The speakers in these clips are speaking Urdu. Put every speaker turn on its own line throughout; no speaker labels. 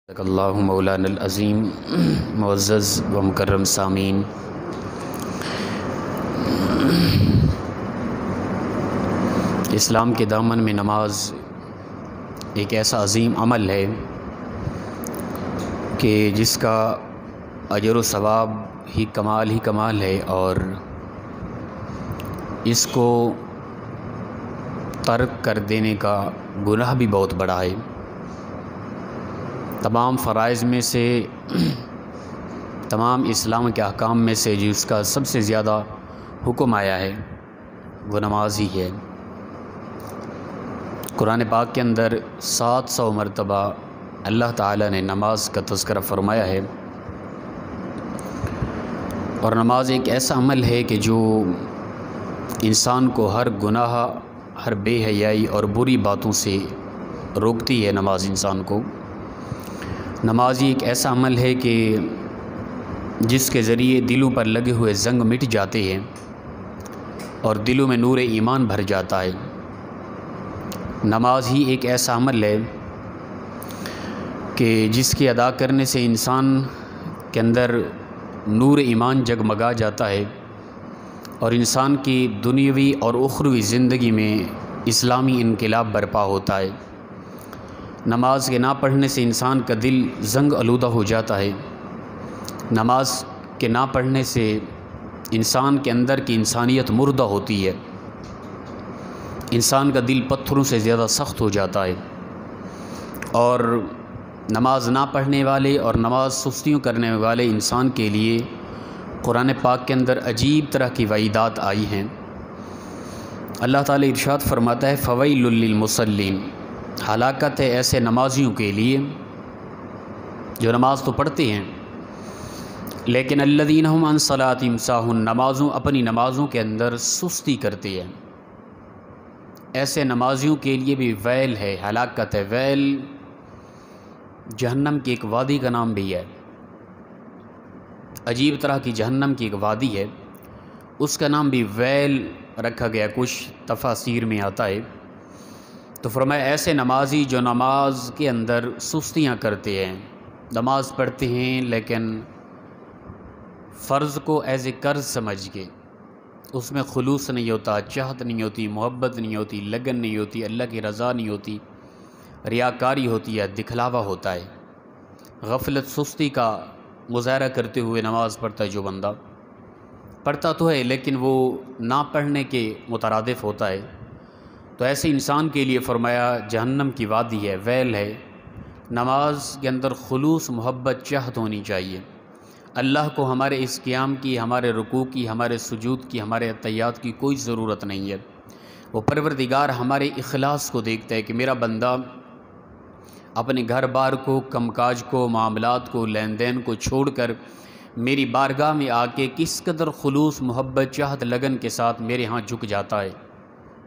صدق اللہ مولانا العظیم۔ معزز و مکرم سامعین، اسلام کے دامن میں نماز ایک ایسا عظیم عمل ہے کہ جس کا اجر و ثواب ہی کمال ہے، اور اس کو ترک کر دینے کا گناہ بھی بہت بڑا ہے۔ تمام فرائض میں سے، تمام اسلام کے احکام میں سے جس کا سب سے زیادہ حکم آیا ہے وہ نماز ہی ہے۔ قرآن پاک کے اندر 700 مرتبہ اللہ تعالیٰ نے نماز کا تذکرہ فرمایا ہے، اور نماز ایک ایسا عمل ہے کہ جو انسان کو ہر گناہ، ہر بے حیائی اور بری باتوں سے روکتی ہے۔ نماز انسان کو، نماز ایک ایسا عمل ہے کہ جس کے ذریعے دلوں پر لگے ہوئے زنگ مٹ جاتے ہیں اور دلوں میں نور ایمان بھر جاتا ہے۔ نماز ہی ایک ایسا عمل ہے کہ جس کے ادا کرنے سے انسان کے اندر نور ایمان جگمگا جاتا ہے، اور انسان کی دنیاوی اور اخروی زندگی میں اسلامی انقلاب برپا ہوتا ہے۔ نماز کے نہ پڑھنے سے انسان کا دل زنگ آلودہ ہو جاتا ہے۔ نماز کے نہ پڑھنے سے انسان کے اندر کی انسانیت مردہ ہوتی ہے، انسان کا دل پتھروں سے زیادہ سخت ہو جاتا ہے، اور نماز نہ پڑھنے والے اور نماز سستیوں کرنے والے انسان کے لیے قرآن پاک کے اندر عجیب طرح کی وعیدات آئی ہیں۔ اللہ تعالیٰ ارشاد فرماتا ہے فویل للمصلین، ہلاکت ہے ایسے نمازیوں کے لیے جو نماز تو پڑھتے ہیں لیکن الذین هم عن صلاتہم ساہون، اپنی نمازوں کے اندر سستی کرتے ہیں۔ ایسے نمازیوں کے لیے بھی ویل ہے، ہلاکت ہے۔ ویل جہنم کی ایک وادی کا نام بھی ہے، عجیب طرح کی جہنم کی ایک وادی ہے، اس کا نام بھی ویل رکھا گیا، کچھ تفاسیر میں آتا ہے۔ تو فرمایا ایسے نمازی جو نماز کے اندر سستیاں کرتے ہیں، نماز پڑھتے ہیں لیکن فرض کو ایز اے قرض سمجھ کے اس میں خلوص نہیں ہوتا، چاہت نہیں ہوتی، محبت نہیں ہوتی، لگن نہیں ہوتی، اللہ کی رضا نہیں ہوتی، ریاکاری ہوتی ہے، دکھلاوا ہوتا ہے۔ غفلت، سستی کا مظاہرہ کرتے ہوئے نماز پڑھتا ہے جو بندہ، پڑھتا تو ہے لیکن وہ نہ پڑھنے کے مترادف ہوتا ہے، تو ایسے انسان کے لیے فرمایا جہنم کی وادی ہے، ویل ہے۔ نماز کے اندر خلوص، محبت، چاہت ہونی چاہیے۔ اللہ کو ہمارے اس قیام کی، ہمارے رکوع کی، ہمارے سجود کی، ہمارے عطیات کی کوئی ضرورت نہیں ہے۔ وہ پروردگار ہمارے اخلاص کو دیکھتا ہے کہ میرا بندہ اپنے گھر بار کو، کم کاج کو، معاملات کو، لین دین کو چھوڑ کر میری بارگاہ میں آ کے کس قدر خلوص، محبت، چاہت، لگن کے ساتھ میرے ہاں جھک جاتا ہے۔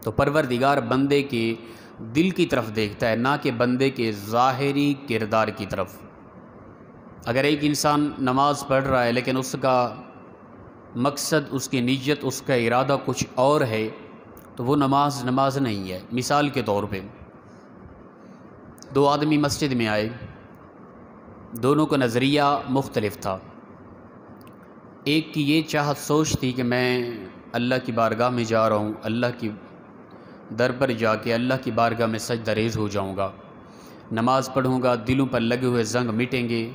تو پروردگار بندے کے دل کی طرف دیکھتا ہے، نہ کہ بندے کے ظاہری کردار کی طرف۔ اگر ایک انسان نماز پڑھ رہا ہے لیکن اس کا مقصد، اس کی نیت، اس کا ارادہ کچھ اور ہے تو وہ نماز نہیں ہے۔ مثال کے طور پہ دو آدمی مسجد میں آئے، دونوں کا نظریہ مختلف تھا۔ ایک کی یہ چاہت، سوچ تھی کہ میں اللہ کی بارگاہ میں جا رہا ہوں، اللہ کی در پر جا کے اللہ کی بارگاہ میں سجدہ ریز ہو جاؤں گا، نماز پڑھوں گا، دلوں پر لگے ہوئے زنگ مٹیں گے،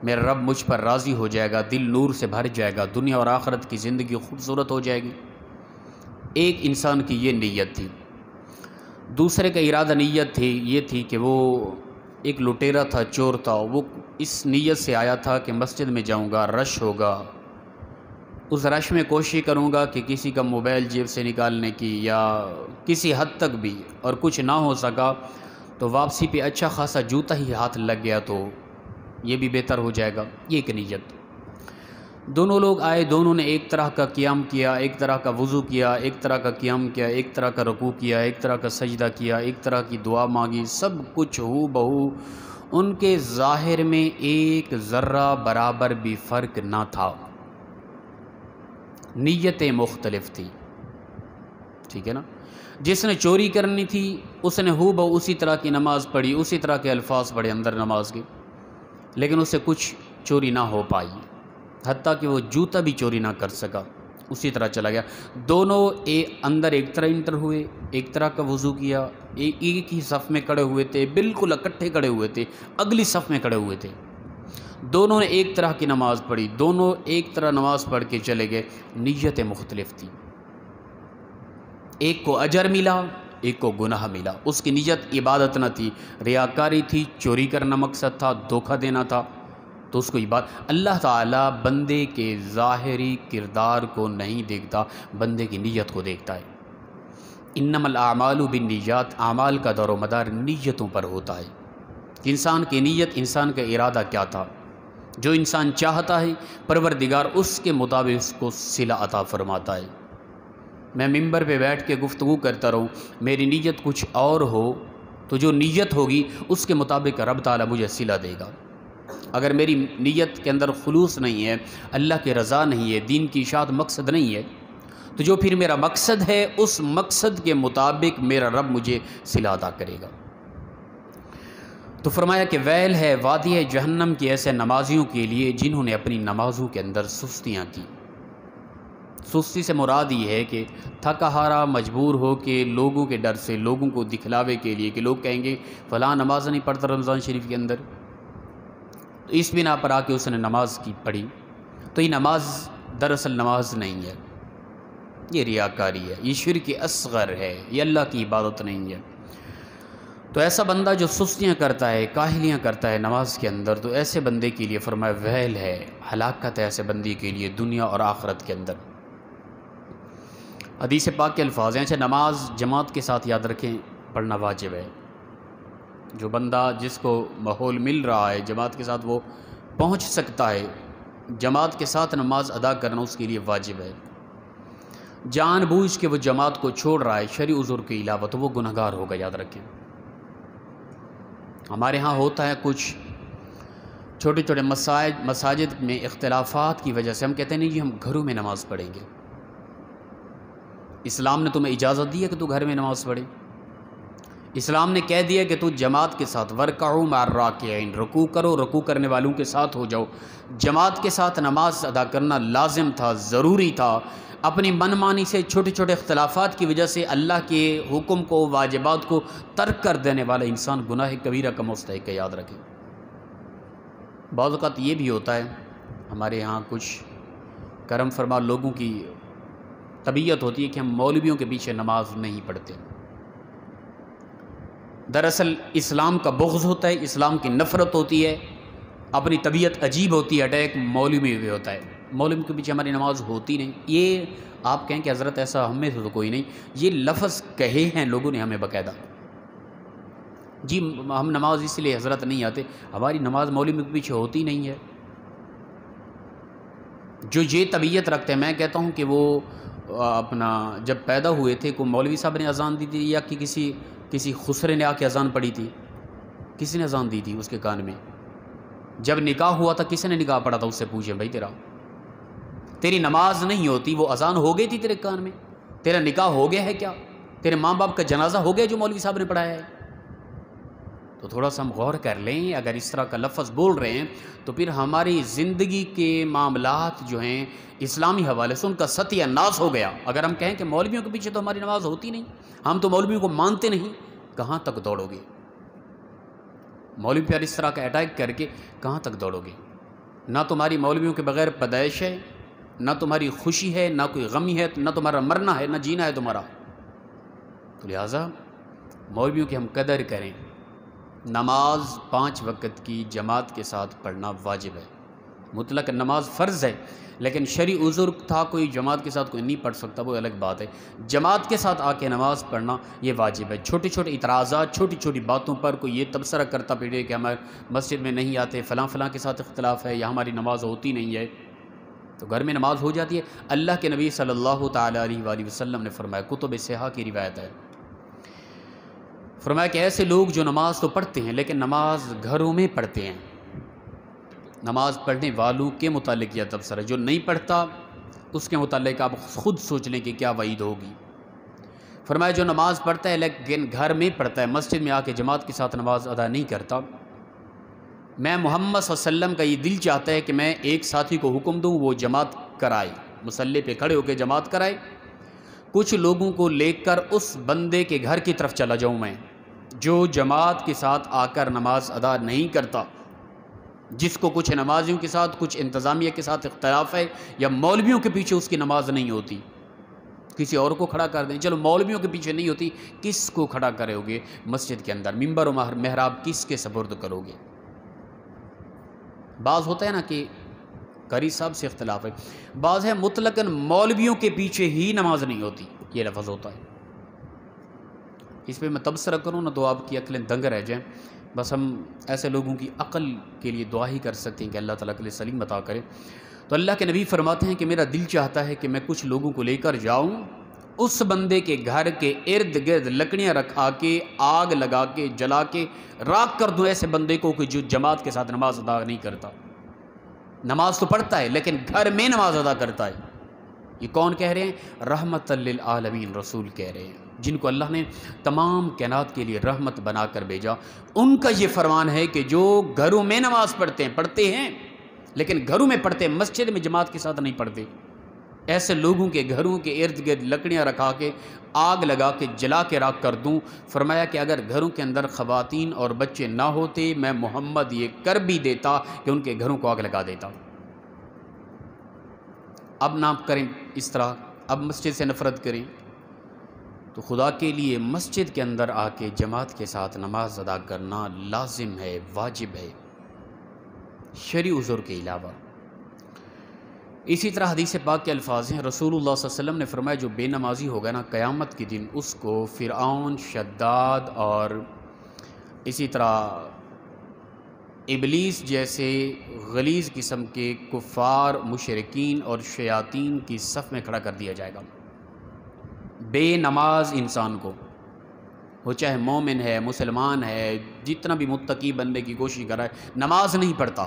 میرا رب مجھ پر راضی ہو جائے گا، دل نور سے بھر جائے گا، دنیا اور آخرت کی زندگی خوبصورت ہو جائے گی۔ ایک انسان کی یہ نیت تھی۔ دوسرے کا ارادہ، نیت یہ تھی کہ وہ ایک لٹیرا تھا، چور تھا، وہ اس نیت سے آیا تھا کہ مسجد میں جاؤں گا، رش ہوگا، اس رش میں کوشش کروں گا کہ کسی کا موبائل جیب سے نکالنے کی یا کسی حد تک بھی، اور کچھ نہ ہو سکا تو واپسی پہ اچھا خاصا جوتا ہی ہاتھ لگ گیا تو یہ بھی بہتر ہو جائے گا۔ یہ ایک نیت۔ دونوں لوگ آئے، دونوں نے ایک طرح کا قیام کیا، ایک طرح کا وضو کیا، ایک طرح کا قیام کیا، ایک طرح کا رکوع کیا، ایک طرح کا سجدہ کیا، ایک طرح کی دعا مانگی، سب کچھ ہو بہو ان کے ظاہر میں ایک ذرہ برابر بھی فرق نہ تھا، نیتیں مختلف تھی۔ ٹھیک ہے نا؟ جس نے چوری کرنی تھی اس نے ہو بہو اسی طرح کی نماز پڑھی، اسی طرح کے الفاظ پڑھے اندر نماز کے، لیکن اسے کچھ چوری نہ ہو پائی، حتیٰ کہ وہ جوتا بھی چوری نہ کر سکا، اسی طرح چلا گیا۔ دونوں اندر ایک طرح انٹر ہوئے، ایک طرح کا وضو کیا، ایک ہی صف میں کھڑے ہوئے تھے، بالکل اکٹھے کھڑے ہوئے تھے، اگلی صف میں کھڑے ہوئے تھے، دونوں نے ایک طرح کی نماز پڑھی، دونوں ایک طرح نماز پڑھ کے چلے گئے، نیتیں مختلف تھیں، ایک کو اجر ملا، ایک کو گناہ ملا۔ اس کی نیت عبادت نہ تھی، ریاکاری تھی، چوری کرنا مقصد تھا، دھوکہ دینا تھا، تو اس کو اللہ تعالیٰ بندے کے ظاہری کردار کو نہیں دیکھتا، بندے کی نیت کو دیکھتا ہے۔ انما الاعمال بالنیات، اعمال کا دار و مدار نیتوں پر ہوتا ہے کہ انسان کی نیت، انسان کا ارادہ کیا تھا۔ جو انسان چاہتا ہے پروردگار اس کے مطابق اس کو صلہ عطا فرماتا ہے۔ میں ممبر پہ بیٹھ کے گفتگو کرتا رہوں، میری نیت کچھ اور ہو تو جو نیت ہوگی اس کے مطابق رب تعالیٰ مجھے صلہ دے گا۔ اگر میری نیت کے اندر خلوص نہیں ہے، اللہ کی رضا نہیں ہے، دین کی اشاعت مقصد نہیں ہے، تو جو پھر میرا مقصد ہے اس مقصد کے مطابق میرا رب مجھے صلہ عطا کرے گا۔ تو فرمایا کہ ویل ہے وادی جہنم کی ایسے نمازیوں کے لیے جنہوں نے اپنی نمازوں کے اندر سستیاں کی۔ سستی سے مراد یہ ہے کہ تھکا ہارا مجبور ہو کے لوگوں کے ڈر سے، لوگوں کو دکھلاوے کے لیے کہ لوگ کہیں گے فلاں نماز نہیں پڑھتا رمضان شریف کے اندر، تو اس بنا پر آ کے اس نے نماز کی پڑھی، تو یہ نماز دراصل نماز نہیں ہے، یہ ریاکاری ہے، یہ شرک اصغر ہے، یہ اللہ کی عبادت نہیں ہے۔ تو ایسا بندہ جو سستیاں کرتا ہے، کاہلیاں کرتا ہے نماز کے اندر، تو ایسے بندے کے لیے فرمایا ویل ہے، ہلاکت ہے ایسے بندے کے لیے دنیا اور آخرت کے اندر۔ حدیث پاک کے الفاظ ہیں، اچھا نماز جماعت کے ساتھ یاد رکھیں پڑھنا واجب ہے۔ جو بندہ جس کو ماحول مل رہا ہے جماعت کے ساتھ وہ پہنچ سکتا ہے، جماعت کے ساتھ نماز ادا کرنا اس کے لیے واجب ہے۔ جان بوجھ کے وہ جماعت کو چھوڑ رہا ہے شرعی عذر کے علاوہ تو وہ گنہگار ہوگا، یاد رکھیں۔ ہمارے ہاں ہوتا ہے کچھ چھوٹے چھوٹے مساجد میں اختلافات کی وجہ سے ہم کہتے ہیں نہیں جی ہم گھروں میں نماز پڑھیں گے۔ اسلام نے تمہیں اجازت دی ہے کہ تو گھر میں نماز پڑھے، اسلام نے کہہ دیا کہ تو جماعت کے ساتھ وَرْكَعُوا مَعَ الرَّاكِعِينَ، رکوع کرو، رکوع کرنے والوں کے ساتھ ہو جاؤ۔ جماعت کے ساتھ نماز ادا کرنا لازم تھا، ضروری تھا۔ اپنی من مانی سے چھوٹے چھوٹے اختلافات کی وجہ سے اللہ کے حکم کو، واجبات کو ترک کر دینے والا انسان گناہ کبیرہ کا مستحق ہے، یاد رکھیں۔ بعض اوقات یہ بھی ہوتا ہے ہمارے ہاں کچھ کرم فرما لوگوں کی طبیعت ہوتی ہے کہ ہم مولویوں کے پیچھے نماز نہیں پڑھتے۔ دراصل اسلام کا بغض ہوتا ہے، اسلام کی نفرت ہوتی ہے، اپنی طبیعت عجیب ہوتی ہے، اٹیک مولوی بھی ہوتا ہے، مولوی کے پیچھے ہماری نماز ہوتی نہیں۔ یہ آپ کہیں کہ حضرت ایسا ہم میں سے تو کوئی نہیں، یہ لفظ کہے ہیں لوگوں نے ہمیں باقاعدہ، جی ہم نماز اس لیے حضرت نہیں آتے، ہماری نماز مولوی کے پیچھے ہوتی نہیں ہے۔ جو یہ طبیعت رکھتے ہیں، میں کہتا ہوں کہ وہ اپنا جب پیدا ہوئے تھے کوئی مولوی صاحب نے اذان دی تھی یا کہ کسی خسرے نے آ کے اذان پڑھی تھی، کسی نے اذان دی تھی اس کے کان میں؟ جب نکاح ہوا تھا کسی نے نکاح پڑھا تھا؟ اس سے پوچھیں بھائی تیری نماز نہیں ہوتی، وہ اذان ہو گئی تھی تیرے کان میں؟ تیرا نکاح ہو گیا ہے کیا؟ تیرے ماں باپ کا جنازہ ہو گیا جو مولوی صاحب نے پڑھایا ہے؟ تو تھوڑا سا ہم غور کر لیں، اگر اس طرح کا لفظ بول رہے ہیں تو پھر ہماری زندگی کے معاملات جو ہیں اسلامی حوالے سے ان کا ستیہ ناش ہو گیا۔ اگر ہم کہیں کہ مولویوں کے پیچھے تو ہماری نماز ہوتی نہیں، ہم تو مولویوں کو مانتے نہیں، کہاں تک دوڑو گے؟ مولوی پر اس طرح کا اٹیک کر کے کہاں تک دوڑو گے؟ نہ تمہاری مولویوں کے بغیر پیدائش ہے، نہ تمہاری خوشی ہے، نہ کوئی غمی ہے، نہ تمہارا مرنا ہے، نہ جینا ہے تمہارا۔ تو لہٰذا مولویوں کی ہم قدر کریں۔ نماز 5 وقت کی جماعت کے ساتھ پڑھنا واجب ہے، مطلق نماز فرض ہے، لیکن شرعی عذر تھا کوئی جماعت کے ساتھ کوئی نہیں پڑھ سکتا وہ الگ بات ہے۔ جماعت کے ساتھ آ کے نماز پڑھنا یہ واجب ہے۔ چھوٹے چھوٹے اعتراضات، چھوٹی چھوٹی باتوں پر کوئی یہ تبصرہ کرتا پھرے کہ ہمارے مسجد میں نہیں آتے، فلاں فلاں کے ساتھ اختلاف ہے یا ہماری نماز ہوتی نہیں ہے، تو گھر میں نماز ہو جاتی ہے۔ اللہ کے نبی صلی اللہ تعالیٰ علیہ وآلہ وسلم نے فرمایا، کتب صحیحہ کی روایت ہے، فرمایا کہ ایسے لوگ جو نماز تو پڑھتے ہیں لیکن نماز گھروں میں پڑھتے ہیں، نماز پڑھنے والوں کے متعلق یہ تبصرہ، جو نہیں پڑھتا اس کے متعلق آپ خود سوچ لیں کہ کیا وعید ہوگی۔ فرمایا جو نماز پڑھتا ہے لیکن گھر میں پڑھتا ہے، مسجد میں آ کے جماعت کے ساتھ نماز ادا نہیں کرتا، میں محمد صلی اللہ علیہ وسلم کا یہ دل چاہتا ہے کہ میں ایک ساتھی کو حکم دوں وہ جماعت کرائے، مصلی پہ کھڑے ہو کے جماعت کرائے، کچھ لوگوں کو لے کر اس بندے کے گھر کی طرف چلا جاؤں میں جو جماعت کے ساتھ آ کر نماز ادا نہیں کرتا، جس کو کچھ نمازیوں کے ساتھ کچھ انتظامیہ کے ساتھ اختلاف ہے، یا مولویوں کے پیچھے اس کی نماز نہیں ہوتی، کسی اور کو کھڑا کر دیں۔ چلو مولویوں کے پیچھے نہیں ہوتی، کس کو کھڑا کرو گے مسجد کے اندر؟ ممبر و محراب کس کے سپرد کرو گے؟ بعض ہوتا ہے نا کہ قاری صاحب سے اختلاف ہے، بعض ہے مطلقاً مولویوں کے پیچھے ہی نماز نہیں ہوتی، یہ لفظ ہوتا ہے۔ اس پہ میں تبصرہ کروں نا تو آپ کی عقلیں دنگ رہ جائیں۔ بس ہم ایسے لوگوں کی عقل کے لیے دعا ہی کر سکتے ہیں کہ اللہ تعالیٰ کے لیے سلیم عطا کرے۔ تو اللہ کے نبی فرماتے ہیں کہ میرا دل چاہتا ہے کہ میں کچھ لوگوں کو لے کر جاؤں، اس بندے کے گھر کے ارد گرد لکڑیاں رکھا کے، آگ لگا کے، جلا کے راکھ کر دوں ایسے بندے کو کہ جو جماعت کے ساتھ نماز ادا نہیں کرتا، نماز تو پڑھتا ہے لیکن گھر میں نماز ادا کرتا ہے۔ یہ کون کہہ رہے ہیں؟ رحمت للعالمین رسول کہہ رہے ہیں، جن کو اللہ نے تمام کائنات کے لیے رحمت بنا کر بھیجا۔ ان کا یہ فرمان ہے کہ جو گھروں میں نماز پڑھتے ہیں لیکن گھروں میں پڑھتے ہیں، مسجد میں جماعت کے ساتھ نہیں پڑھتے، ایسے لوگوں کے گھروں کے ارد گرد لکڑیاں رکھا کے، آگ لگا کے، جلا کے راکھ کر دوں۔ فرمایا کہ اگر گھروں کے اندر خواتین اور بچے نہ ہوتے، میں محمد یہ کر بھی دیتا کہ ان کے گھروں کو آگ لگا دیتا۔ اب نہ کریں اس طرح، اب مسجد سے نفرت کریں، تو خدا کے لیے مسجد کے اندر آ کے جماعت کے ساتھ نماز ادا کرنا لازم ہے، واجب ہے، شرعی عذر کے علاوہ۔ اسی طرح حدیث پاک کے الفاظ ہیں، رسول اللہ صلی اللہ علیہ وسلم نے فرمایا جو بے نمازی ہوگا نا قیامت کے دن اس کو فرعون، شداد اور اسی طرح ابلیس جیسے غلیظ قسم کے کفار، مشرکین اور شیاطین کی صف میں کھڑا کر دیا جائے گا۔ بے نماز انسان کو، وہ چاہے مومن ہے، مسلمان ہے، جتنا بھی متقی بننے کی کوشش کر رہا ہے، نماز نہیں پڑھتا،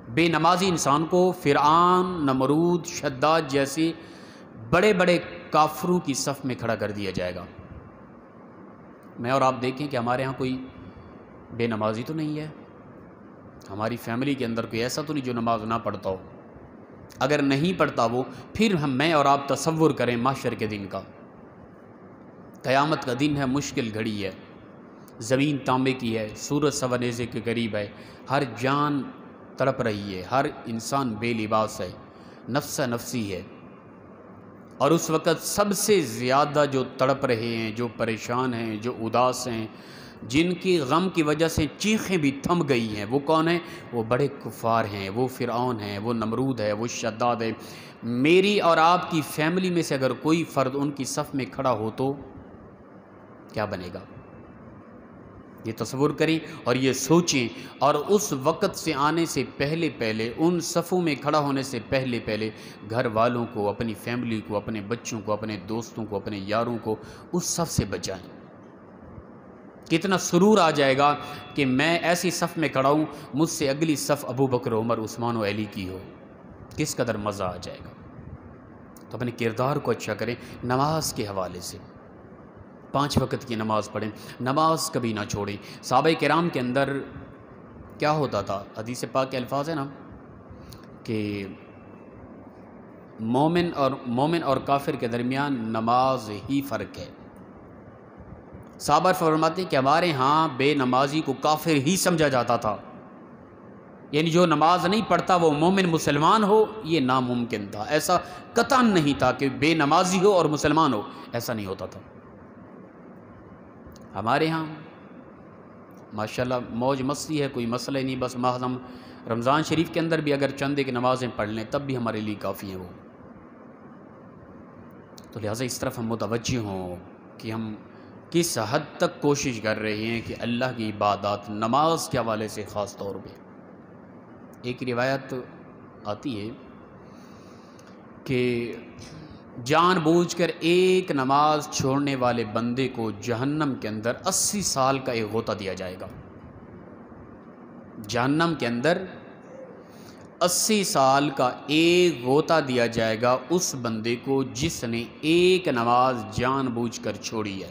بے نمازی انسان کو فرعون، نمرود، شداد جیسے بڑے بڑے کافروں کی صف میں کھڑا کر دیا جائے گا۔ میں اور آپ دیکھیں کہ ہمارے ہاں کوئی بے نمازی تو نہیں ہے، ہماری فیملی کے اندر کوئی ایسا تو نہیں جو نماز نہ پڑھتا ہو۔ اگر نہیں پڑھتا وہ، پھر میں اور آپ تصور کریں محشر کے دن کا، قیامت کا دن ہے، مشکل گھڑی ہے، زمین تانبے کی ہے، سورج سوا نیزے کے قریب ہے، ہر جان تڑپ رہی ہے، ہر انسان بے لباس ہے، نفس نفسی ہے، اور اس وقت سب سے زیادہ جو تڑپ رہے ہیں، جو پریشان ہیں، جو اداس ہیں، جن کی غم کی وجہ سے چیخیں بھی تھم گئی ہیں، وہ کون ہیں؟ وہ بڑے کفار ہیں، وہ فرعون ہیں، وہ نمرود ہے، وہ شداد ہے۔ میری اور آپ کی فیملی میں سے اگر کوئی فرد ان کی صف میں کھڑا ہو تو کیا بنے گا؟ یہ تصور کریں اور یہ سوچیں، اور اس وقت سے آنے سے پہلے پہلے، ان صفوں میں کھڑا ہونے سے پہلے پہلے گھر والوں کو، اپنی فیملی کو، اپنے بچوں کو، اپنے دوستوں کو، اپنے یاروں کو اس صف سے بچائیں۔ کتنا سرور آ جائے گا کہ میں ایسی صف میں کھڑا ہوں، مجھ سے اگلی صف ابو بکر، عمر، عثمان و علی کی ہو، کس قدر مزہ آ جائے گا۔ تو اپنے کردار کو اچھا کریں۔ نماز کے حوالے سے 5 وقت کی نماز پڑھیں، نماز کبھی نہ چھوڑیں۔ صحابہ کرام کے اندر کیا ہوتا تھا؟ حدیث پاک کے الفاظ ہیں نا کہ مومن اور کافر کے درمیان نماز ہی فرق ہے۔ صحابہ فرماتے ہیں کہ ہمارے ہاں بے نمازی کو کافر ہی سمجھا جاتا تھا، یعنی جو نماز نہیں پڑھتا وہ مومن مسلمان ہو، یہ ناممکن تھا، ایسا قطعاً نہیں تھا کہ بے نمازی ہو اور مسلمان ہو، ایسا نہیں ہوتا تھا۔ ہمارے ہاں ماشاءاللہ موج مستی ہے، کوئی مسئلہ نہیں، بس محض ہم رمضان شریف کے اندر بھی اگر چند ایک نمازیں پڑھ لیں تب بھی ہمارے لیے کافی ہیں وہ۔ تو لہٰذا اس طرف ہم متوجہ ہوں کہ ہم کس حد تک کوشش کر رہے ہیں کہ اللہ کی عبادات نماز کے حوالے سے خاص طور پہ۔ ایک روایت آتی ہے کہ جان بوجھ کر ایک نماز چھوڑنے والے بندے کو جہنم کے اندر 80 سال کا ایک غوطہ دیا جائے گا۔ جہنم کے اندر 80 سال کا ایک غوطہ دیا جائے گا اس بندے کو جس نے ایک نماز جان بوجھ کر چھوڑی ہے۔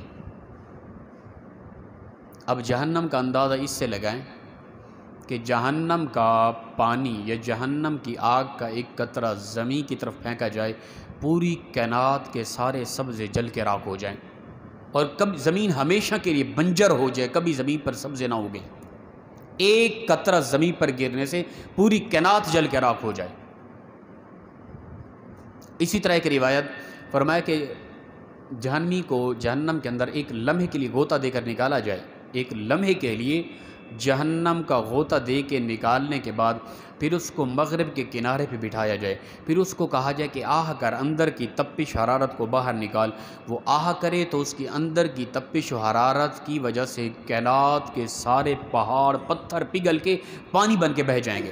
اب جہنم کا اندازہ اس سے لگائیں کہ جہنم کا پانی یا جہنم کی آگ کا ایک قطرہ زمین کی طرف پھینکا جائے، پوری کائنات کے سارے سبزے جل کے راکھ ہو جائیں، اور کب زمین ہمیشہ کے لیے بنجر ہو جائے، کبھی زمین پر سبزے نہ اگیں۔ ایک قطرہ زمین پر گرنے سے پوری کائنات جل کے راکھ ہو جائے۔ اسی طرح ایک روایت فرمایا کہ جہنمی کو جہنم کے اندر ایک لمحے کے لیے غوطہ دے کر نکالا جائے، ایک لمحے کے لیے جہنم کا غوطہ دے کے نکالنے کے بعد پھر اس کو مغرب کے کنارے پہ بٹھایا جائے، پھر اس کو کہا جائے کہ آہ کر اندر کی تپش حرارت کو باہر نکال۔ وہ آہ کرے تو اس کی اندر کی تپش و حرارت کی وجہ سے کائنات کے سارے پہاڑ پتھر پگھل کے پانی بن کے بہہ جائیں گے۔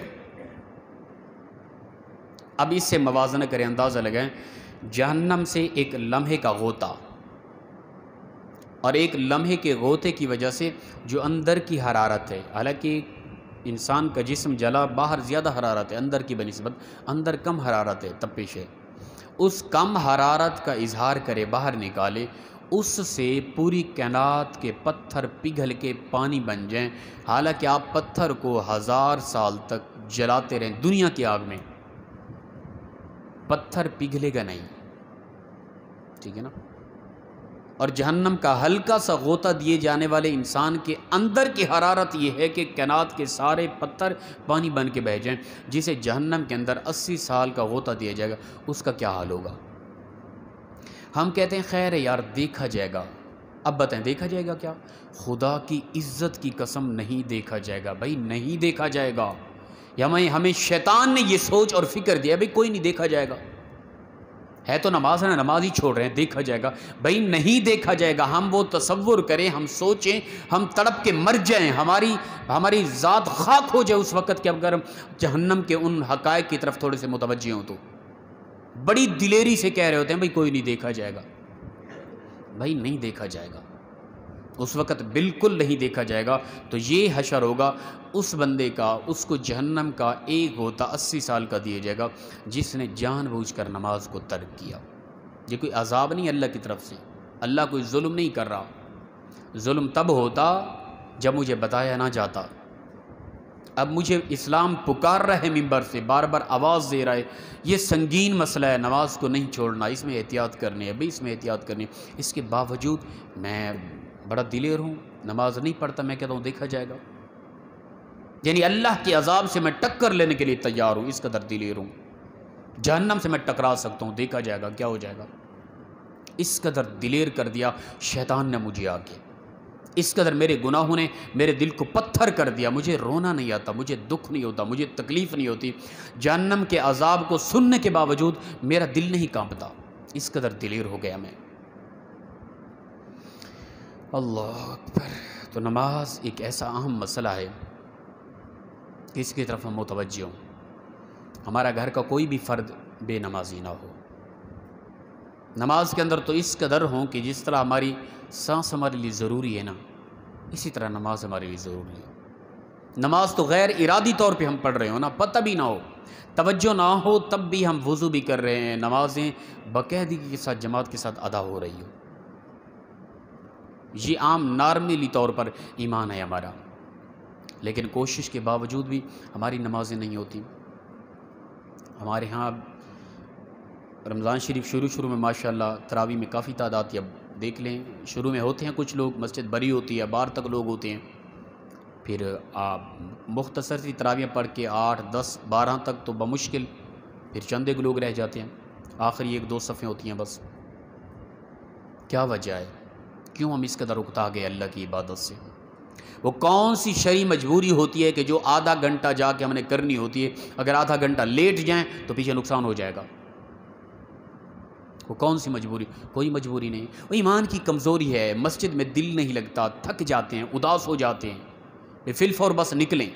اب اس سے موازنہ کریں، اندازہ لگائیں، جہنم سے ایک لمحے کا غوطہ اور ایک لمحے کے غوطے کی وجہ سے جو اندر کی حرارت ہے، حالانکہ انسان کا جسم جلا باہر زیادہ حرارت ہے، اندر کی بنسبت اندر کم حرارت ہے، تپش ہے، اس کم حرارت کا اظہار کرے، باہر نکالے، اس سے پوری کائنات کے پتھر پگھل کے پانی بن جائیں، حالانکہ آپ پتھر کو 1000 سال تک جلاتے رہیں دنیا کی آگ میں، پتھر پگھلے گا نہیں، ٹھیک ہے نا۔ اور جہنم کا ہلکا سا غوطہ دیے جانے والے انسان کے اندر کی حرارت یہ ہے کہ کائنات کے سارے پتھر پانی بن کے بہہ جائیں، جسے جہنم کے اندر 80 سال کا غوطہ دیا جائے گا، اس کا کیا حال ہوگا؟ ہم کہتے ہیں خیر ہے یار، دیکھا جائے گا۔ اب بتائیں دیکھا جائے گا کیا؟ خدا کی عزت کی قسم نہیں دیکھا جائے گا بھائی، نہیں دیکھا جائے گا۔ یا ہمیں شیطان نے یہ سوچ اور فکر دیا بھائی کوئی نہیں دیکھا جائے گا، ہے تو نماز ہے نا، نماز ہی چھوڑ رہے ہیں، دیکھا جائے گا بھائی نہیں دیکھا جائے گا۔ ہم وہ تصور کریں، ہم سوچیں، ہم تڑپ کے مر جائیں، ہماری ذات خاک ہو جائے اس وقت کہ اگر جہنم کے ان حقائق کی طرف تھوڑے سے متوجہ ہوں تو بڑی دلیری سے کہہ رہے ہوتے ہیں بھائی کوئی نہیں دیکھا جائے گا۔ بھائی نہیں دیکھا جائے گا، اس وقت بالکل نہیں دیکھا جائے گا۔ تو یہ حشر ہوگا اس بندے کا، اس کو جہنم کا ایک غوطہ 80 سال کا دیا جائے گا جس نے جان بوجھ کر نماز کو ترک کیا۔ یہ کوئی عذاب نہیں اللہ کی طرف سے، اللہ کوئی ظلم نہیں کر رہا۔ ظلم تب ہوتا جب مجھے بتایا نہ جاتا۔ اب مجھے اسلام پکار رہا ہے ممبر سے، بار بار آواز دے رہا ہے، یہ سنگین مسئلہ ہے، نماز کو نہیں چھوڑنا، اس میں احتیاط کرنی ہے بھائی، اس میں احتیاط کرنی ہے۔ اس کے باوجود میں بڑا دلیر ہوں، نماز نہیں پڑھتا، میں کہتا ہوں دیکھا جائے گا۔ یعنی اللہ کے عذاب سے میں ٹکر لینے کے لیے تیار ہوں، اس قدر دلیر ہوں، جہنم سے میں ٹکرا سکتا ہوں، دیکھا جائے گا کیا ہو جائے گا۔ اس قدر دلیر کر دیا شیطان نے مجھے آ کے، اس قدر میرے گناہوں نے میرے دل کو پتھر کر دیا، مجھے رونا نہیں آتا، مجھے دکھ نہیں ہوتا، مجھے تکلیف نہیں ہوتی، جہنم کے عذاب کو سننے کے باوجود میرا دل نہیں کانپتا، اس قدر دلیر ہو گیا میں۔ اللہ اکبر۔ تو نماز ایک ایسا اہم مسئلہ ہے کہ اس کی طرف ہم متوجہ ہوں۔ ہمارا گھر کا کوئی بھی فرد بے نمازی نہ ہو، نماز کے اندر تو اس قدر ہوں کہ جس طرح ہماری سانس ہمارے لیے ضروری ہے نا، اسی طرح نماز ہمارے لیے ضروری ہے۔ نماز تو غیر ارادی طور پہ ہم پڑھ رہے ہوں نا، پتہ بھی نہ ہو، توجہ نہ ہو، تب بھی ہم وضو بھی کر رہے ہیں، نمازیں باقاعدگی کے ساتھ جماعت کے ساتھ ادا ہو رہی ہو، یہ عام نارملی طور پر ایمان ہے ہمارا، لیکن کوشش کے باوجود بھی ہماری نمازیں نہیں ہوتی۔ ہمارے ہاں رمضان شریف شروع میں ماشاءاللہ تراویح میں کافی تعداد اب دیکھ لیں، شروع میں ہوتے ہیں کچھ لوگ، مسجد بھری ہوتی ہے، باہر تک لوگ ہوتے ہیں، پھر آپ مختصر سی تراویح پڑھ کے 8 10 12 تک تو بمشکل، پھر چند ایک لوگ رہ جاتے ہیں، آخری 1 2 صفیں ہوتی ہیں بس۔ کیا وجہ ہے؟ کیوں ہم اس قدر اکتا گئے اللہ کی عبادت سے؟ وہ کون سی شرعی مجبوری ہوتی ہے کہ جو آدھا گھنٹہ جا کے ہم نے کرنی ہوتی ہے، اگر آدھا گھنٹہ لیٹ جائیں تو پیچھے نقصان ہو جائے گا؟ وہ کون سی مجبوری؟ کوئی مجبوری نہیں، وہ ایمان کی کمزوری ہے، مسجد میں دل نہیں لگتا، تھک جاتے ہیں، اداس ہو جاتے ہیں، فی الفور بس نکلیں،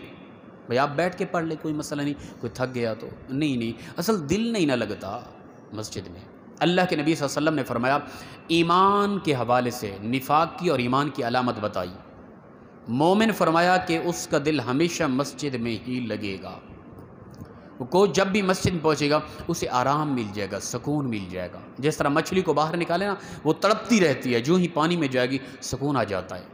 بھئی آپ بیٹھ کے پڑھ لیں کوئی مسئلہ نہیں، کوئی تھک گیا تو نہیں، اصل دل نہیں نہ لگتا مسجد میں۔ اللہ کے نبی صلی اللہ علیہ وسلم نے فرمایا، ایمان کے حوالے سے نفاق کی اور ایمان کی علامت بتائی، مومن فرمایا کہ اس کا دل ہمیشہ مسجد میں ہی لگے گا، کو جب بھی مسجد میں پہنچے گا اسے آرام مل جائے گا، سکون مل جائے گا، جس طرح مچھلی کو باہر نکالے نا وہ تڑپتی رہتی ہے، جو ہی پانی میں جائے گی سکون آ جاتا ہے،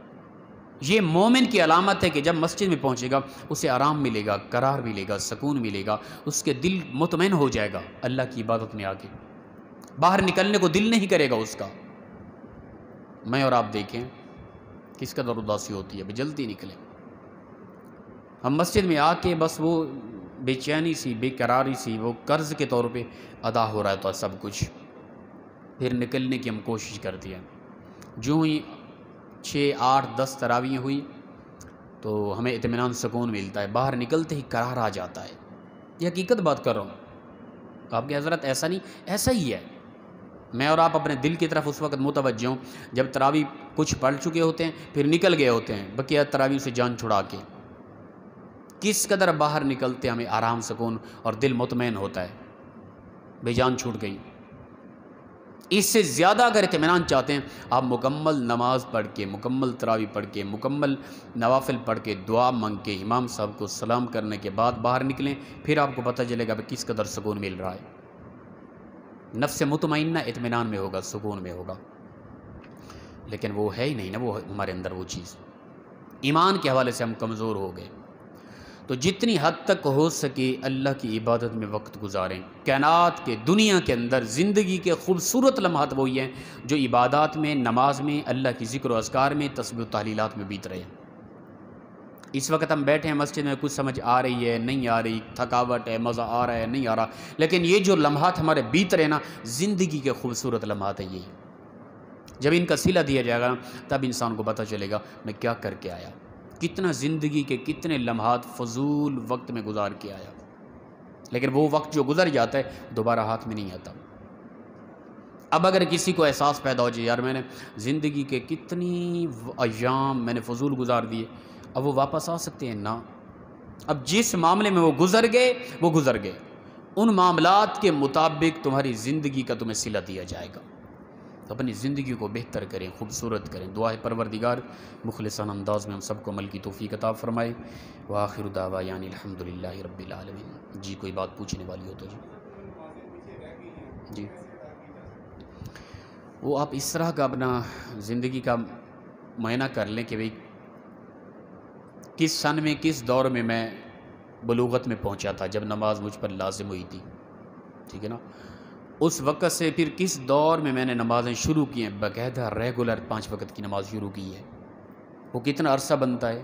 یہ مومن کی علامت ہے کہ جب مسجد میں پہنچے گا اسے آرام ملے گا، قرار ملے گا، سکون ملے گا، اس کے دل مطمئن ہو جائے گا اللہ کی عبادت میں آ کے، باہر نکلنے کو دل نہیں کرے گا اس کا۔ میں اور آپ دیکھیں کس قدر اداسی ہوتی ہے، جلدی نکلیں۔ ہم مسجد میں آ کے بس وہ بے چینی سی، بے قراری سی، وہ قرض کے طور پہ ادا ہو رہا ہے سب کچھ، پھر نکلنے کی ہم کوشش کرتے ہیں۔ جو ہی 6 8 10 تراویح ہوئی تو ہمیں اطمینان سکون ملتا ہے، باہر نکلتے ہی قرار آ جاتا ہے۔ یہ حقیقت بات کر رہا ہوں، آپ کی حضرت ایسا نہیں، ایسا ہی ہے۔ میں اور آپ اپنے دل کی طرف اس وقت متوجہ ہوں جب تراویح کچھ پڑھ چکے ہوتے ہیں، پھر نکل گئے ہوتے ہیں بقیہ تراویح سے جان چھڑا کے، کس قدر باہر نکلتے ہمیں آرام سکون اور دل مطمئن ہوتا ہے، بے جان چھوٹ گئی۔ اس سے زیادہ اگر اطمینان چاہتے ہیں، آپ مکمل نماز پڑھ کے، مکمل تراویح پڑھ کے، مکمل نوافل پڑھ کے، دعا مانگ کے، امام صاحب کو سلام کرنے کے بعد باہر نکلیں، پھر آپ کو پتہ چلے گا کہ کس قدر سکون مل رہا ہے۔ نفس مطمئنہ اطمینان میں ہوگا، سکون میں ہوگا، لیکن وہ ہے ہی نہیں نا، وہ ہمارے اندر وہ چیز، ایمان کے حوالے سے ہم کمزور ہو گئے۔ تو جتنی حد تک ہو سکے اللہ کی عبادت میں وقت گزاریں۔ کائنات کے، دنیا کے اندر زندگی کے خوبصورت لمحات وہی ہیں جو عبادات میں، نماز میں، اللہ کی ذکر و اذکار میں، تسبیح و تحلیلات میں بیت رہے ہیں۔ اس وقت ہم بیٹھے ہیں مسجد میں، کچھ سمجھ آ رہی ہے نہیں آ رہی، تھکاوٹ ہے، مزہ آ رہا ہے نہیں آ رہا، لیکن یہ جو لمحات ہمارے بیت رہے نا، زندگی کے خوبصورت لمحات ہیں یہی۔ جب ان کا صلہ دیا جائے گا تب انسان کو پتہ چلے گا میں کیا کر کے آیا، کتنا زندگی کے کتنے لمحات فضول وقت میں گزار کے آیا۔ لیکن وہ وقت جو گزر جاتا ہے دوبارہ ہاتھ میں نہیں آتا۔ اب اگر کسی کو احساس پیدا ہو جائے یار میں نے زندگی کے کتنی ایام میں نے فضول گزار دیے، اب وہ واپس آ سکتے ہیں نا؟ اب جس معاملے میں وہ گزر گئے وہ گزر گئے، ان معاملات کے مطابق تمہاری زندگی کا تمہیں صلہ دیا جائے گا۔ تو اپنی زندگی کو بہتر کریں، خوبصورت کریں۔ دعا ہے پروردگار مخلصانہ انداز میں ہم سب کو عمل کی توفیق عطا فرمائے۔ وآخر دعوانا الحمدللہ رب العالمین۔ جی کوئی بات پوچھنے والی ہو تو جی وہ آپ اس طرح کا اپنا زندگی کا معائنہ کر لیں کہ بھئی کس سن میں، کس دور میں میں بلوغت میں پہنچا تھا جب نماز مجھ پر لازم ہوئی تھی، ٹھیک ہے نا؟ اس وقت سے پھر کس دور میں نے نمازیں شروع کی ہیں، باقاعدہ ریگولر 5 وقت کی نماز شروع کی ہے، وہ کتنا عرصہ بنتا ہے،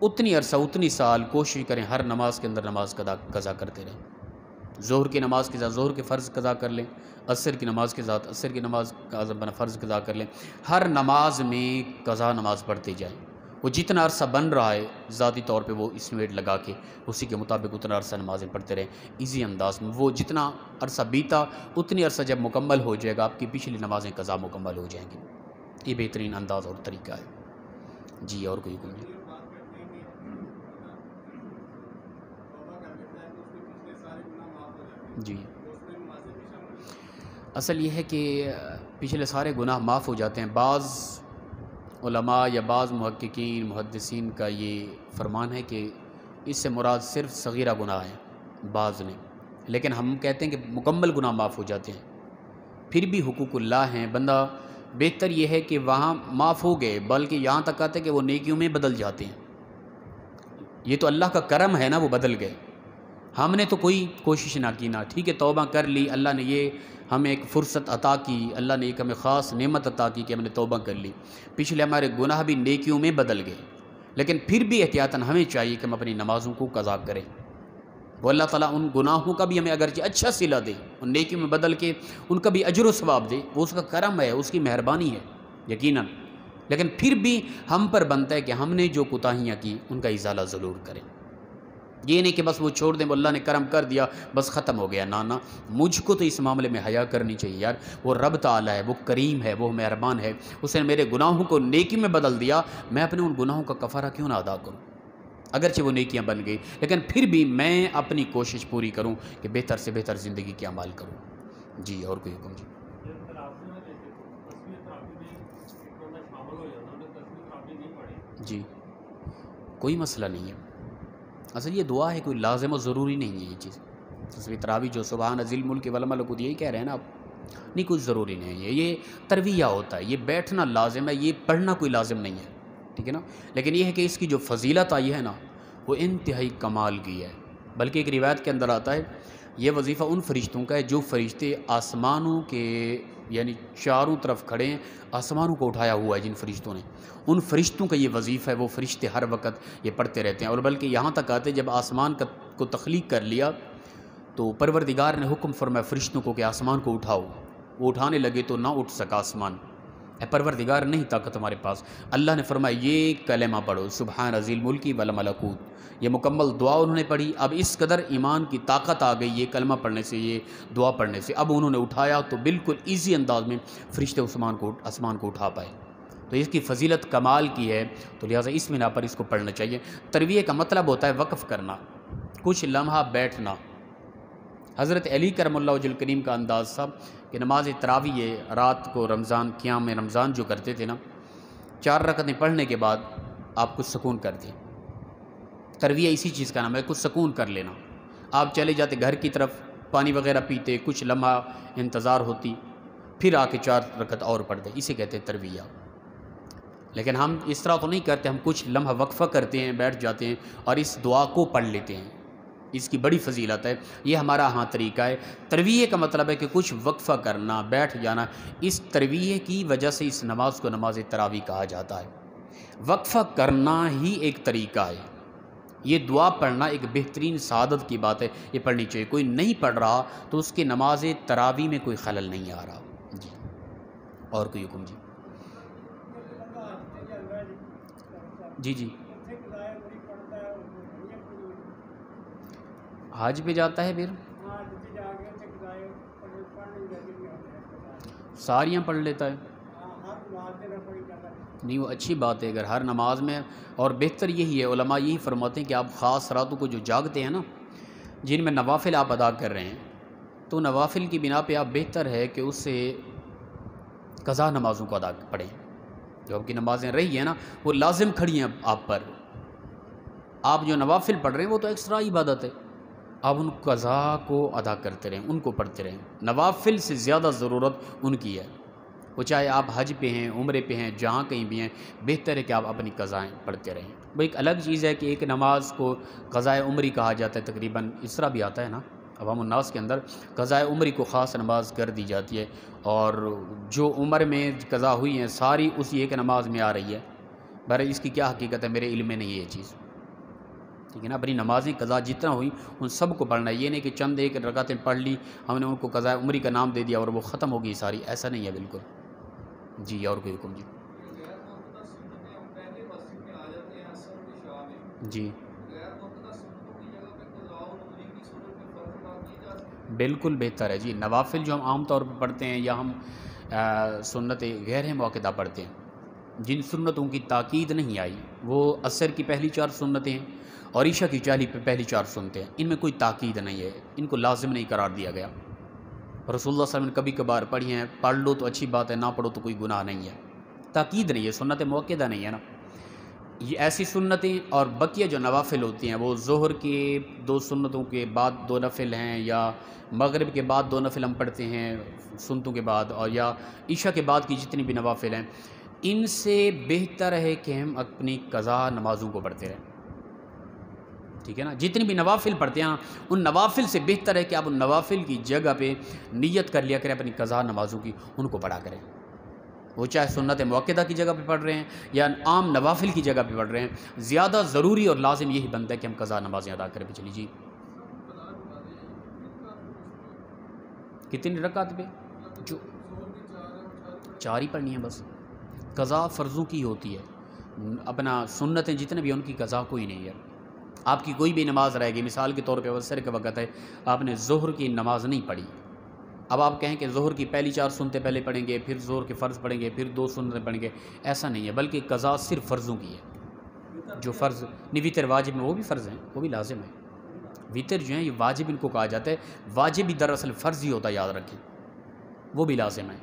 اتنی عرصہ اتنی سال کوشش کریں ہر نماز کے اندر نماز قضا کرتے رہیں۔ ظہر کی نماز کے ساتھ ظہر کے فرض قضا کر لیں، عصر کی نماز کے ساتھ عصر کی نماز کا فرض قضا کر لیں، ہر نماز میں قضا نماز پڑھتے جائیں۔ وہ جتنا عرصہ بن رہا ہے ذاتی طور پہ وہ اسٹیمیٹ لگا کے اسی کے مطابق اتنا عرصہ نمازیں پڑھتے رہیں ایزی انداز میں۔ وہ جتنا عرصہ بیتا اتنی عرصہ جب مکمل ہو جائے گا آپ کی پچھلی نمازیں قضا مکمل ہو جائیں گی۔ یہ بہترین انداز اور طریقہ ہے۔ جی اور کوئی حکم نہیں؟ جی اصل یہ ہے کہ پچھلے سارے گناہ معاف ہو جاتے ہیں۔ بعض علماء یا بعض محققین محدثین کا یہ فرمان ہے کہ اس سے مراد صرف صغیرہ گناہ ہیں بعض نے، لیکن ہم کہتے ہیں کہ مکمل گناہ معاف ہو جاتے ہیں۔ پھر بھی حقوق اللہ ہیں، بندہ بہتر یہ ہے کہ وہاں معاف ہو گئے بلکہ یہاں تک آتے کہ وہ نیکیوں میں بدل جاتے ہیں۔ یہ تو اللہ کا کرم ہے نا، وہ بدل گئے، ہم نے تو کوئی کوشش نہ کی نا، ٹھیک ہے توبہ کر لی، اللہ نے یہ ہمیں ایک فرصت عطا کی، اللہ نے ایک ہمیں خاص نعمت عطا کی کہ ہم نے توبہ کر لی، پچھلے ہمارے گناہ بھی نیکیوں میں بدل گئے، لیکن پھر بھی احتیاطاً ہمیں چاہیے کہ ہم اپنی نمازوں کو قضا کریں۔ وہ اللہ تعالیٰ ان گناہوں کا بھی ہمیں اگرچہ اچھا صلہ دے، ان نیکیوں میں بدل کے ان کا بھی اجر و ثواب دے، وہ اس کا کرم ہے، اس کی مہربانی ہے یقیناً، لیکن پھر بھی ہم پر بنتا ہے کہ ہم نے جو کوتاہیاں کی ان کا ازالہ ضرور کریں۔ یہ نہیں کہ بس وہ چھوڑ دیں، اللہ نے کرم کر دیا بس ختم ہو گیا، نا، مجھ کو تو اس معاملے میں حیا کرنی چاہیے یار، وہ رب تعالیٰ ہے، وہ کریم ہے، وہ مہربان ہے، اس نے میرے گناہوں کو نیکی میں بدل دیا، میں اپنے ان گناہوں کا کفارہ کیوں نہ ادا کروں؟ اگرچہ وہ نیکیاں بن گئی لیکن پھر بھی میں اپنی کوشش پوری کروں کہ بہتر سے بہتر زندگی کے اعمال کروں۔ جی اور کوئی حکم؟ جی کوئی مسئلہ نہیں ہے، اصل یہ دعا ہے، کوئی لازم و ضروری نہیں ہے یہ چیز۔ تصویر تراویح جو سبحان ذی الملک والملکوت یہی کہہ رہے ہیں نا آپ، نہیں کچھ ضروری نہیں ہے، یہ ترویہ ہوتا ہے، یہ بیٹھنا لازم ہے، یہ پڑھنا کوئی لازم نہیں ہے۔ ٹھیک ہے نا. لیکن یہ ہے کہ اس کی جو فضیلت آئی ہے نا وہ انتہائی کمال کی ہے. بلکہ ایک روایت کے اندر آتا ہے یہ وظیفہ ان فرشتوں کا ہے جو فرشتے آسمانوں کے یعنی چاروں طرف کھڑے ہیں، آسمانوں کو اٹھایا ہوا ہے جن فرشتوں نے، ان فرشتوں کا یہ وظیفہ ہے. وہ فرشتے ہر وقت یہ پڑھتے رہتے ہیں. اور بلکہ یہاں تک آتے جب آسمان کو تخلیق کر لیا تو پروردگار نے حکم فرمایا فرشتوں کو کہ آسمان کو اٹھاؤ. وہ اٹھانے لگے تو نہ اٹھ سکا آسمان. اے پروردگار نہیں طاقت تمہارے پاس. اللہ نے فرمایا یہ کلمہ پڑھو سبحان ذی الملک والملکوت. یہ مکمل دعا انہوں نے پڑھی. اب اس قدر ایمان کی طاقت آ گئی یہ کلمہ پڑھنے سے، یہ دعا پڑھنے سے. اب انہوں نے اٹھایا تو بالکل ایزی انداز میں فرشتے آسمان کو اٹھا پائے. تو اس کی فضیلت کمال کی ہے، تو لہٰذا اس بنا پر اس کو پڑھنا چاہیے. ترویہ کا مطلب ہوتا ہے وقف کرنا، کچھ لمحہ بیٹھنا. حضرت علی کرم اللہ وجہ الکریم کا انداز تھا کہ نماز تراویح رات کو رمضان قیام رمضان جو کرتے تھے نا 4 رکعتیں پڑھنے کے بعد آپ کچھ سکون کرتے. ترویہ اسی چیز کا نام ہے، کچھ سکون کر لینا. آپ چلے جاتے گھر کی طرف، پانی وغیرہ پیتے، کچھ لمحہ انتظار ہوتی، پھر آ کے 4 رکعت اور پڑھتے. اسے کہتے ہیں ترویہ. لیکن ہم اس طرح تو نہیں کرتے، ہم کچھ لمحہ وقفہ کرتے ہیں، بیٹھ جاتے ہیں اور اس دعا کو پڑھ لیتے ہیں. اس کی بڑی فضیلت ہے. یہ ہمارا طریقہ ہے. ترویہ کا مطلب ہے کہ کچھ وقفہ کرنا، بیٹھ جانا. اس ترویہ کی وجہ سے اس نماز کو نماز تراویح کہا جاتا ہے. وقفہ کرنا ہی ایک طریقہ ہے. یہ دعا پڑھنا ایک بہترین سعادت کی بات ہے، یہ پڑھنی چاہیے. کوئی نہیں پڑھ رہا تو اس کے نماز تراویح میں کوئی خلل نہیں آ رہا. جی اور کوئی حکم؟ جی جی حج پہ جاتا ہے پھر ساریاں پڑھ لیتا ہے. نہیں وہ اچھی بات ہے اگر ہر نماز میں، اور بہتر یہی ہے. علماء یہی فرماتے ہیں کہ آپ خاص راتوں کو جو جاگتے ہیں نا جن میں نوافل آپ ادا کر رہے ہیں، تو نوافل کی بنا پہ آپ بہتر ہے کہ اس سے قضا نمازوں کو ادا پڑھیں. جو آپ کی نمازیں رہی ہیں نا وہ لازم کھڑی ہیں آپ پر. آپ جو نوافل پڑھ رہے ہیں وہ تو ایکسٹرا عبادت ہے، آپ ان قضا کو ادا کرتے رہیں، ان کو پڑھتے رہیں. نوافل سے زیادہ ضرورت ان کی ہے. وہ چاہے آپ حج پہ ہیں، عمرے پہ ہیں، جہاں کہیں بھی ہیں، بہتر ہے کہ آپ اپنی قضائیں پڑھتے رہیں. وہ ایک الگ چیز ہے کہ ایک نماز کو قضائے عمری کہا جاتا ہے. تقریباً اس طرح بھی آتا ہے نا عوام الناس کے اندر، قضائے عمری کو خاص نماز کر دی جاتی ہے. اور جو عمر میں قضا ہوئی ہیں ساری اسی ایک نماز میں آ رہی ہے. بہرحال اس کی کیا حقیقت ہے میرے علم میں نہیں ہے یہ چیز. ٹھیک ہے نا. اپنی نمازیں قضا جتنا ہوئی ان سب کو پڑھنا ہے. یہ نہیں کہ چند ایک رکعتیں پڑھ لی ہم نے ان کو قضاء عمری کا نام دے دیا اور وہ ختم ہو گئی ساری، ایسا نہیں ہے بالکل. جی اور کوئی حکم؟ جی بالکل بہتر ہے. جی نوافل جو ہم عام طور پہ پڑھتے ہیں یا ہم سنت غیر موقعہ پڑھتے ہیں جن سنتوں کی تاکید نہیں آئی، وہ عصر کی پہلی 4 سنتیں ہیں اور عشاء کی پہلی 4 سنتیں ہیں. ان میں کوئی تاکید نہیں ہے، ان کو لازم نہیں قرار دیا گیا. رسول اللہ صلی اللہ علیہ وسلم نے کبھی کبھار پڑھی ہیں، پڑھ لو تو اچھی بات ہے، نہ پڑھو تو کوئی گناہ نہیں ہے. تاکید نہیں ہے، سنت موقعہ نہیں ہے نا یہ ایسی سنتیں. اور بقیہ جو نوافل ہوتی ہیں وہ ظہر کے 2 سنتوں کے بعد 2 نفل ہیں، یا مغرب کے بعد 2 نفل ہم پڑھتے ہیں سنتوں کے بعد، اور یا عشاء کے بعد کی جتنی بھی نوافل ہیں، ان سے بہتر ہے کہ ہم اپنی قضا نمازوں کو پڑھتے رہیں. ٹھیک ہے نا. جتنی بھی نوافل پڑھتے ہیں ان نوافل سے بہتر ہے کہ آپ ان نوافل کی جگہ پہ نیت کر لیا کریں اپنی قضا نمازوں کی، ان کو پڑھا کریں. وہ چاہے سنت موقعہ کی جگہ پہ پڑھ رہے ہیں یا عام نوافل کی جگہ پہ پڑھ رہے ہیں، زیادہ ضروری اور لازم یہی بنتا ہے کہ ہم قضا نمازیں ادا کریں. چلیے جی کتنی رکعت پہ؟ جو 4 ہی پڑھنی ہیں بس. قضا فرضوں کی ہوتی ہے، اپنا سنتیں جتنے بھی ان کی قضا کوئی نہیں ہے. آپ کی کوئی بھی نماز رہے گی، مثال کے طور پہ عصر کا وقت ہے، آپ نے ظہر کی نماز نہیں پڑھی، اب آپ کہیں کہ ظہر کی پہلی 4 سنتیں پہلے پڑھیں گے، پھر ظہر کے فرض پڑھیں گے، پھر 2 سنتیں پڑھیں گے، ایسا نہیں ہے. بلکہ قضا صرف فرضوں کی ہے. جو فرض نہیں وتر واجب میں وہ بھی فرض ہیں، وہ بھی لازم ہیں. وتر جو ہیں یہ واجب ان کو کہا جاتا ہے. واجب بھی دراصل فرض ہی ہوتا ہے، یاد رکھیں، وہ بھی لازم ہیں.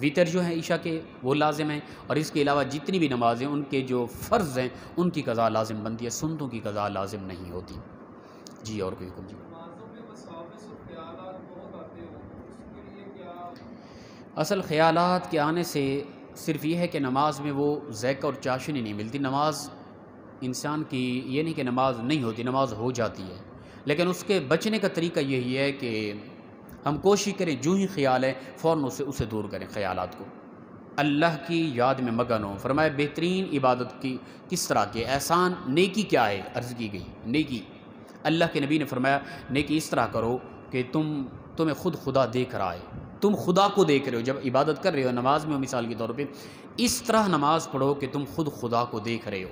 وتر جو ہیں عشاء کے وہ لازم ہیں، اور اس کے علاوہ جتنی بھی نمازیں ان کے جو فرض ہیں ان کی قضا لازم بنتی ہے، سنتوں کی قضا لازم نہیں ہوتی. جی اور کوئی حکم؟ جی اصل خیالات کے آنے سے صرف یہ ہے کہ نماز میں وہ ذائقہ اور چاشنی نہیں ملتی. نماز انسان کی یہ نہیں کہ نماز نہیں ہوتی، نماز ہو جاتی ہے، لیکن اس کے بچنے کا طریقہ یہی ہے کہ ہم کوشش کریں جو ہی خیال ہے فوراً اسے دور کریں. خیالات کو اللہ کی یاد میں مگن ہوں. فرمایا بہترین عبادت کی کس طرح کی احسان نیکی کیا ہے، عرض کی گئی نیکی. اللہ کے نبی نے فرمایا نیکی اس طرح کرو کہ تمہیں خود خدا دیکھ رہا ہے، تم خدا کو دیکھ رہے ہو. جب عبادت کر رہے ہو نماز میں ہو مثال کے طور پہ، اس طرح نماز پڑھو کہ تم خود خدا کو دیکھ رہے ہو.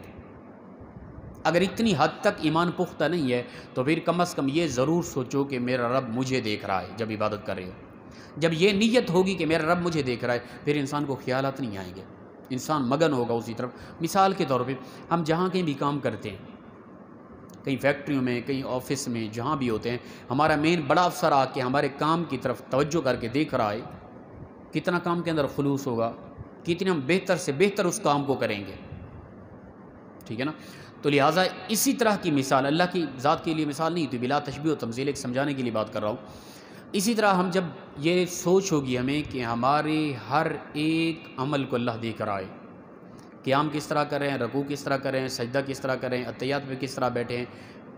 اگر اتنی حد تک ایمان پختہ نہیں ہے تو پھر کم از کم یہ ضرور سوچو کہ میرا رب مجھے دیکھ رہا ہے جب عبادت کر رہے ہو. جب یہ نیت ہوگی کہ میرا رب مجھے دیکھ رہا ہے پھر انسان کو خیالات نہیں آئیں گے، انسان مگن ہوگا اسی طرف. مثال کے طور پہ ہم جہاں کہیں بھی کام کرتے ہیں، کہیں فیکٹریوں میں، کہیں آفس میں، جہاں بھی ہوتے ہیں، ہمارا مین بڑا افسر آ کے ہمارے کام کی طرف توجہ کر کے دیکھ رہا ہے، کتنا کام کے اندر خلوص ہوگا، کتنے ہم بہتر سے بہتر اس کام کو کریں گے. ٹھیک ہے نا. تو لہٰذا اسی طرح کی مثال اللہ کی ذات کے لیے مثال نہیں ہوتی، بلا تشبیہ و تمثیل، ایک سمجھانے کے لیے بات کر رہا ہوں. اسی طرح ہم جب یہ سوچ ہوگی ہمیں کہ ہمارے ہر ایک عمل کو اللہ دیکھ رہا ہے، قیام کس طرح کر رہے ہیں، رکوع کس طرح کر رہے ہیں، سجدہ کس طرح کر رہے ہیں، اتحیات میں کس طرح بیٹھے ہیں،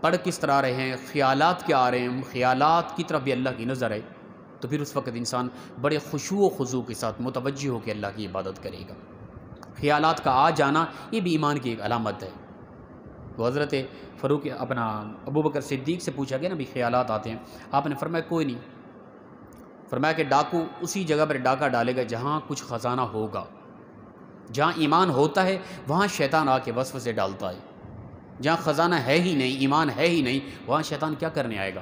پڑھ کس طرح رہے ہیں، خیالات کیا آ رہے ہیں، خیالات کی طرف بھی اللہ کی نظر ہے، تو پھر اس وقت انسان بڑے خشوع و خضوع کے ساتھ متوجہ ہو کے اللہ کی عبادت کرے گا. خیالات کا آ جانا یہ بھی ایمان کی ایک علامت ہے. وہ حضرت فاروق ابو بکر صدیق سے پوچھا گیا نا بھی خیالات آتے ہیں، آپ نے فرمایا کوئی نہیں. فرمایا کہ ڈاکو اسی جگہ پر ڈاکہ ڈالے گا جہاں کچھ خزانہ ہوگا. جہاں ایمان ہوتا ہے وہاں شیطان آ کے وسوسے ڈالتا ہے. جہاں خزانہ ہے ہی نہیں، ایمان ہے ہی نہیں، وہاں شیطان کیا کرنے آئے گا.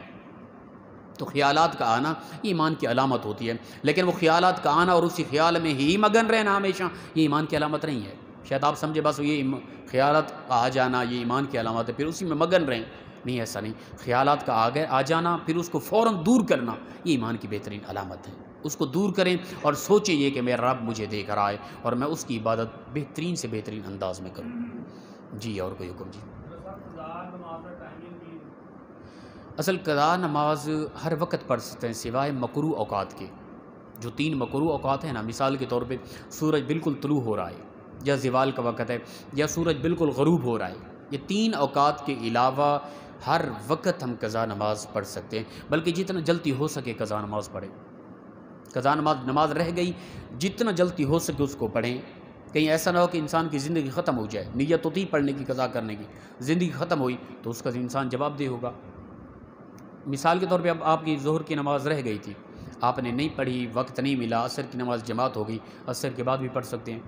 تو خیالات کا آنا یہ ایمان کی علامت ہوتی ہے، لیکن وہ خیالات کا آنا اور اسی خیال میں ہی مگن رہنا ہمیشہ یہ ایمان کی علامت نہیں ہے. شاید آپ سمجھے بس یہ خیالات آ جانا یہ ایمان کی علامت ہے، پھر اسی میں مگن رہیں. نہیں، ایسا نہیں. خیالات کا آ جانا پھر اس کو فوراً دور کرنا یہ ایمان کی بہترین علامت ہے. اس کو دور کریں اور سوچیں یہ کہ میرا رب مجھے دیکھ رہا ہے اور میں اس کی عبادت بہترین سے بہترین انداز میں کروں. جی اور کوئی حکم؟ جی اصل قضا نماز ہر وقت پڑھ سکتے ہیں سوائے مکروہ اوقات کے. جو 3 مکروہ اوقات ہیں نا، مثال کے طور پہ سورج بالکل طلوع ہو رہا ہے یا زوال کا وقت ہے یا سورج بالکل غروب ہو رہا ہے، یہ 3 اوقات کے علاوہ ہر وقت ہم قضا نماز پڑھ سکتے ہیں. بلکہ جتنا جلدی ہو سکے قضا نماز پڑھیں. قضا نماز رہ گئی جتنا جلدی ہو سکے اس کو پڑھیں. کہیں ایسا نہ ہو کہ انسان کی زندگی ختم ہو جائے، نیت ہوتی پڑھنے کی قضا کرنے کی، زندگی ختم ہوئی تو اس کا انسان جواب دہ ہوگا. مثال کے طور پہ اب آپ کی ظہر کی نماز رہ گئی تھی، آپ نے نہیں پڑھی، وقت نہیں ملا، عصر کی نماز جماعت ہو گئی، عصر کے بعد بھی پڑھ سکتے ہیں،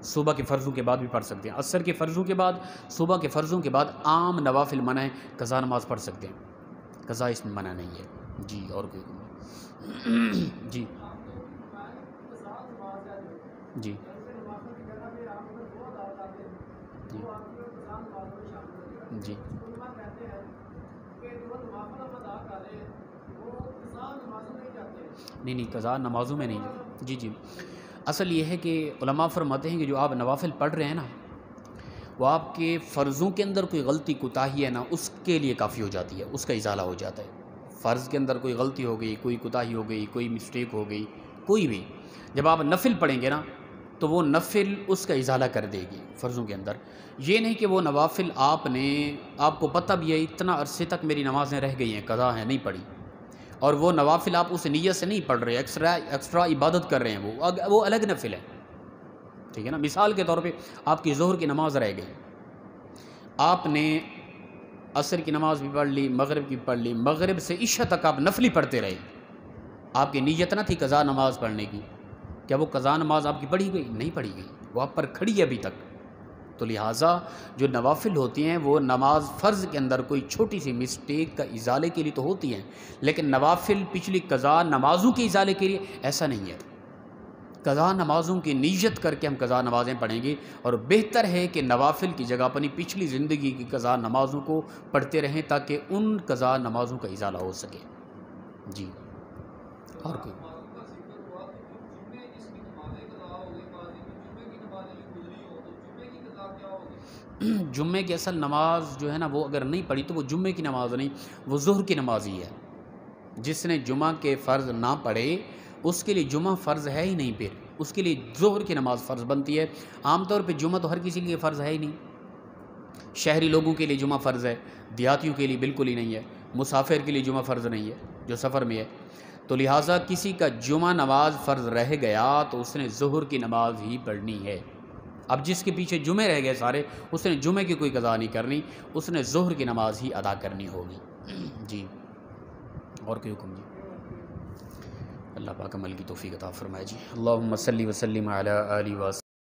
صبح کے فرضوں کے بعد بھی پڑھ سکتے ہیں. عصر کے فرضوں کے بعد، صبح کے فرضوں کے بعد عام نوافل منع ہے، قضا نماز پڑھ سکتے ہیں، قضا اس میں منع نہیں ہے. جی اور کوئی جی جی جی نہیں قضا نمازوں میں نہیں. جی اصل یہ ہے کہ علماء فرماتے ہیں کہ جو آپ نوافل پڑھ رہے ہیں نا، وہ آپ کے فرضوں کے اندر کوئی غلطی کوتاہی ہے نا، اس کے لیے کافی ہو جاتی ہے، اس کا ازالہ ہو جاتا ہے. فرض کے اندر کوئی غلطی ہو گئی، کوئی کوتاہی ہو گئی، کوئی مسٹیک ہو گئی، کوئی بھی، جب آپ نفل پڑھیں گے نا تو وہ نفل اس کا ازالہ کر دے گی فرضوں کے اندر. یہ نہیں کہ وہ نوافل آپ کو پتہ بھی ہے اتنا عرصے تک میری نمازیں رہ گئی ہیں، قضا ہیں نہیں پڑھی، اور وہ نوافل آپ اس نیت سے نہیں پڑھ رہے، ایکسٹرا عبادت کر رہے ہیں، وہ الگ نفل ہے. ٹھیک ہے نا. مثال کے طور پہ آپ کی ظہر کی نماز رہ گئی، آپ نے عصر کی نماز بھی پڑھ لی، مغرب کی پڑھ لی، مغرب سے عشاء تک آپ نفلی پڑھتے رہے، آپ کی نیت نہ تھی قضا نماز پڑھنے کی، کیا وہ قضا نماز آپ کی پڑھی گئی؟ نہیں پڑھی گئی، وہ آپ پر کھڑی ہے ابھی تک. تو لہٰذا جو نوافل ہوتی ہیں وہ نماز فرض کے اندر کوئی چھوٹی سی مسٹیک کا ازالے کے لیے تو ہوتی ہیں، لیکن نوافل پچھلی قضا نمازوں کے ازالے کے لیے ایسا نہیں ہے. قضا نمازوں کی نیت کر کے ہم قضا نمازیں پڑھیں گے، اور بہتر ہے کہ نوافل کی جگہ اپنی پچھلی زندگی کی قضا نمازوں کو پڑھتے رہیں تاکہ ان قضا نمازوں کا ازالہ ہو سکے. جی اور کوئی؟ جمعے کی اصل نماز جو ہے نا وہ اگر نہیں پڑھی تو وہ جمعے کی نماز نہیں، وہ ظہر کی نماز ہی ہے. جس نے جمعہ کے فرض نہ پڑھے اس کے لیے جمعہ فرض ہے ہی نہیں، پھر اس کے لیے ظہر کی نماز فرض بنتی ہے۔ عام طور پہ جمعہ تو ہر کسی کے لیے فرض ہے ہی نہیں، شہری لوگوں کے لیے جمعہ فرض ہے، دیہاتیوں کے لیے بالکل ہی نہیں ہے، مسافر کے لیے جمعہ فرض نہیں ہے جو سفر میں ہے، تو لہٰذا کسی کا جمعہ نماز فرض رہ گیا تو اس نے ظہر کی نماز ہی پڑھنی ہے۔ اب جس کے پیچھے جمعے رہ گئے سارے، اس نے جمعے کی کوئی قضا نہیں کرنی، اس نے ظہر کی نماز ہی ادا کرنی ہوگی۔ جی اور کوئی حکم؟ جی اللہ پاک عمل کی توفیق عطا فرمائے۔ جی اللہم صلی وسلم علی آلہ وسلم۔